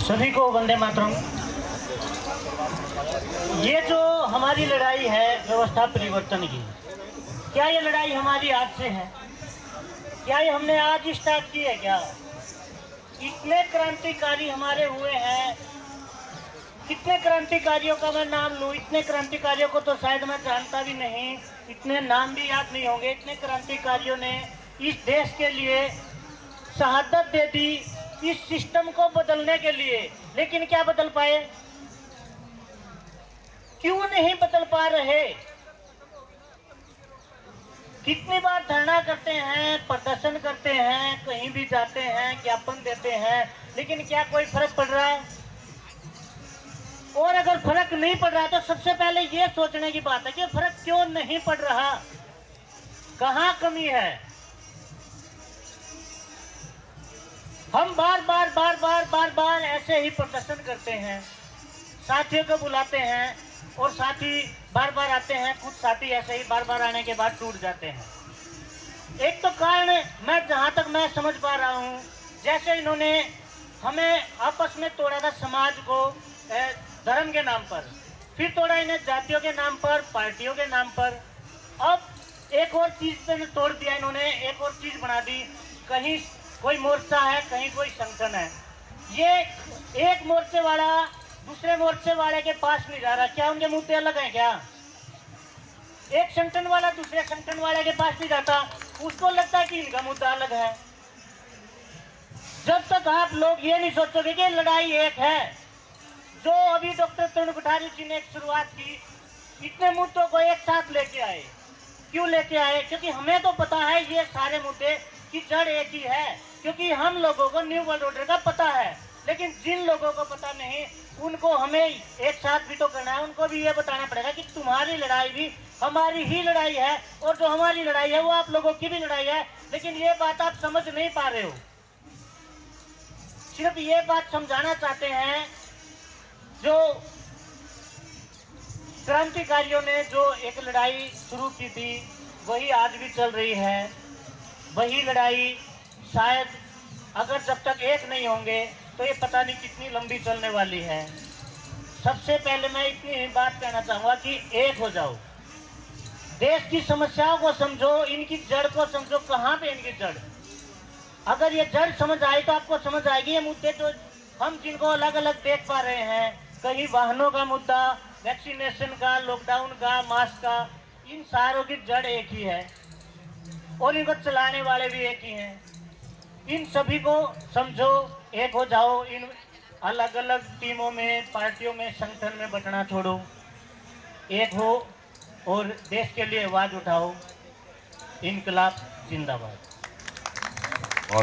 सभी को वंदे मातरम। ये जो हमारी लड़ाई है व्यवस्था परिवर्तन की, क्या ये लड़ाई हमारी आज से है? क्या ये हमने आज स्टार्ट की है? क्या इतने क्रांतिकारी हमारे हुए हैं? कितने क्रांतिकारियों का मैं नाम लूं? इतने क्रांतिकारियों को तो शायद मैं जानता भी नहीं, इतने नाम भी याद नहीं होंगे। इतने क्रांतिकारियों ने इस देश के लिए शहादत दे दी, इस सिस्टम को बदलने के लिए। लेकिन क्या बदल पाए? क्यों नहीं बदल पा रहे? कितनी बार धरना करते हैं, प्रदर्शन करते हैं, कहीं भी जाते हैं, ज्ञापन देते हैं, लेकिन क्या कोई फर्क पड़ रहा है? और अगर फर्क नहीं पड़ रहा तो सबसे पहले ये सोचने की बात है कि फर्क क्यों नहीं पड़ रहा, कहां कमी है। हम बार बार ऐसे ही प्रदर्शन करते हैं, साथियों को बुलाते हैं और साथी बार बार आते हैं। कुछ साथी ऐसे ही बार बार आने के बाद टूट जाते हैं। एक तो कारण मैं जहां तक मैं समझ पा रहा हूं, जैसे इन्होंने हमें आपस में तोड़ा था, समाज को धर्म के नाम पर, फिर तोड़ा इन्हें जातियों के नाम पर, पार्टियों के नाम पर। अब एक और चीज पे तोड़ दिया इन्होंने, एक और चीज बना दी। कहीं कोई मोर्चा है, कहीं कोई संगठन है। ये एक मोर्चे वाला दूसरे मोर्चे वाले के पास नहीं जा रहा। क्या उनके मुद्दे अलग हैं? क्या एक संगठन वाला दूसरे संगठन वाले के पास नहीं जाता? उसको लगता है कि इनका मुद्दा अलग है। जब तक आप लोग ये नहीं सोचोगे कि लड़ाई एक है, जो अभी डॉक्टर तरुण कटारिया जी ने एक शुरुआत की, इतने मुद्दों को एक साथ लेके आए। क्यों लेके आए? क्योंकि हमें तो पता है ये सारे मुद्दे की जड़ एक ही है। क्योंकि हम लोगों को न्यू वर्ल्ड ऑर्डर का पता है, लेकिन जिन लोगों को पता नहीं उनको हमें एक साथ भी तो करना है। उनको भी ये बताना पड़ेगा कि तुम्हारी लड़ाई भी हमारी ही लड़ाई है, और जो हमारी लड़ाई है वो आप लोगों की भी लड़ाई है। लेकिन ये बात आप समझ नहीं पा रहे हो। सिर्फ ये बात समझाना चाहते हैं, जो क्रांतिकारियों ने जो एक लड़ाई शुरू की थी वही आज भी चल रही है। वही लड़ाई शायद अगर जब तक एक नहीं होंगे तो ये पता नहीं कितनी लंबी चलने वाली है। सबसे पहले मैं इतनी ही बात कहना चाहूँगा कि एक हो जाओ, देश की समस्याओं को समझो, इनकी जड़ को समझो। कहाँ पे इनकी जड़? अगर ये जड़ समझ आई तो आपको समझ आएगी ये मुद्दे जो हम जिनको अलग अलग देख पा रहे हैं, कहीं वाहनों का मुद्दा, वैक्सीनेशन का, लॉकडाउन का, मास्क का, इन सारों की जड़ एक ही है और इनको चलाने वाले भी एक ही हैं। इन सभी को समझो, एक हो जाओ। इन अलग अलग टीमों में, पार्टियों में, संगठन में बंटना छोड़ो, एक हो और देश के लिए आवाज उठाओ। इनकलाब जिंदाबाद।